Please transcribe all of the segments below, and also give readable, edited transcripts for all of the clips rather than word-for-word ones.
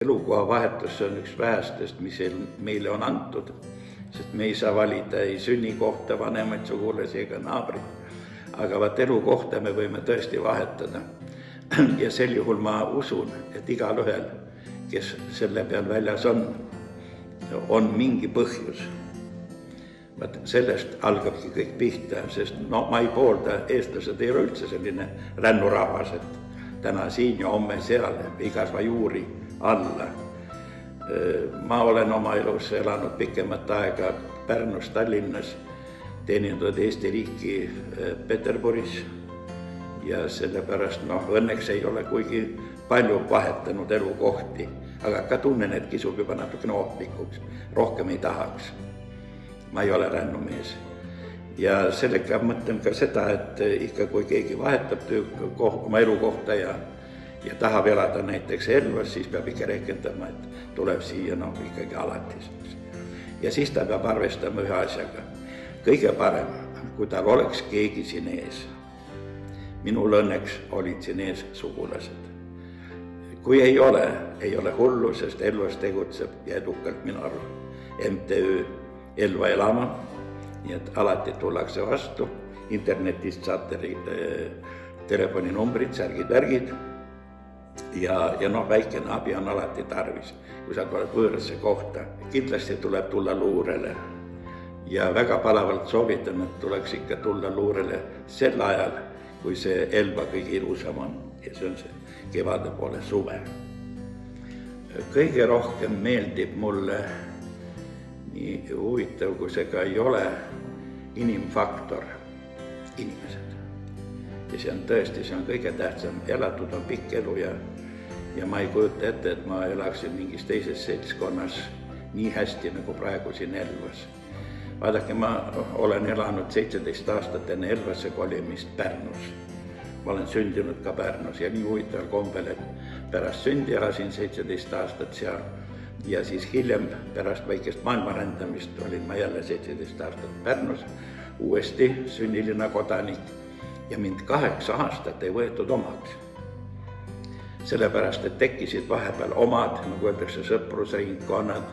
Elukoha vahetus on üks vähestest, mis meile on antud, sest me ei saa valida ei sünnikohta, vanemaid sugulasi ega naabrit. Aga vaat elukohta me võime tõesti vahetada. Ja sel juhul ma usun, et igal ühel, kes selle peal väljas on mingi põhjus. Vaat sellest algabki kõik pihta, sest ma ei poolda, eestlased ei ole üldse selline rännurahvas, et täna siin ja homme seal, igasva juuri alla. Ma olen oma elus elanud pikemat aega Pärnus, Tallinnas, teeninud Eesti riiki Peterburis ja sellepärast õnneks ei ole kuigi palju vahetanud elukohti, aga ka tunnen, et kisub juba natukene ohtlikuks, rohkem ei tahaks. Ma ei ole rännumees. Ja sellega mõtlen ka seda, et ikka kui keegi vahetab oma elukohta ja tahab elada näiteks Elvas, siis peab ikka rehkendama, et tuleb siia ikkagi alatiseks. Ja siis ta peab arvestama ühe asjaga. Kõige parem, kui tal oleks keegi siin ees. Minul õnneks olid siin ees sugulased. Kui ei ole hullu, sest Elvas tegutseb ja edukalt minu arv MTÜ Elva elama. Nii et alati tullakse vastu, internetist saate telefoninumbrid, särgid-värgid ja väikene abi on alati tarvis, kui sa tuled võõrasse kohta. Kindlasti tuleb tulla luurele ja väga palavalt soovitan, et tuleks ikka tulla luurele sel ajal, kui see Elva kõige ilusam on ja see on see kevade poole suve. Kõige rohkem meeldib mulle, nii huvitav kui see ka ei ole, inimfaktor, inimesed. Ja see on tõesti, see on kõige tähtsam. Elatud on pikk elu ja ma ei kujuta ette, et ma elaksin mingis teises seltskonnas nii hästi nagu praegu siin Elvas. Vaadake, ma olen elanud 17 aastat enne Elvasse kolimist Pärnus. Ma olen sündinud ka Pärnus ja nii huvitaval kombel, et pärast sündi elasin 17 aastat seal. Ja siis hiljem pärast väikest maailmarändamist olin ma jälle 17 aastat Pärnus, uuesti sünnilinna kodanik ja mind 8 aastat ei võetud omaks. Sellepärast, et tekkisid vahepeal omad, nagu öeldakse, sõprusringkonnad,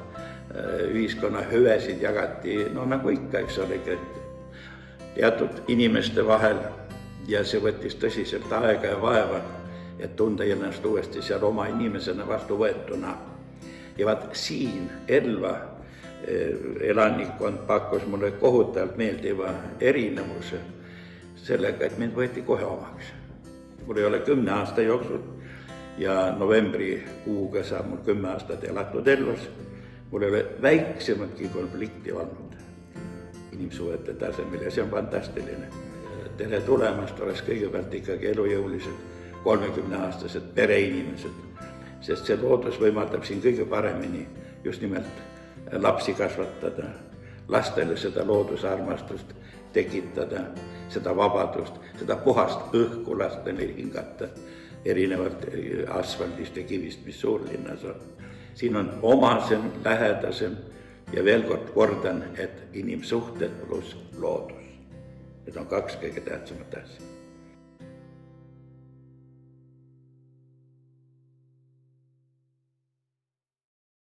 ühiskonna hüvesid jagati, nagu ikka, eks ole, teatud inimeste vahel ja see võttis tõsiselt aega ja vaeva, et tunda ennast uuesti seal oma inimesena vastu võetuna. Ja vaat siin Elva elanikkond pakkus mulle kohutavalt meeldiva erinevuse sellega, et mind võeti kohe omaks. Mul ei ole 10 aasta jooksul ja novembrikuuga saab mul 10 aastat elatud Elvas. Mul ei ole väiksematki konflikti olnud inimsuhete tasemel ja see on fantastiline. Tere tulemast oleks kõigepealt ikkagi elujõulised 30-aastased pereinimesed. Sest see loodus võimaldab siin kõige paremini just nimelt lapsi kasvatada, lastele seda loodusarmastust tekitada, seda vabadust, seda puhast õhku lastele hingata, erinevalt asfaldist ja kivist, mis suurlinnas on. Siin on omasem, lähedasem ja veel kord kordan, et inimsuhted pluss loodus. Need on 2 kõige tähtsamat asja.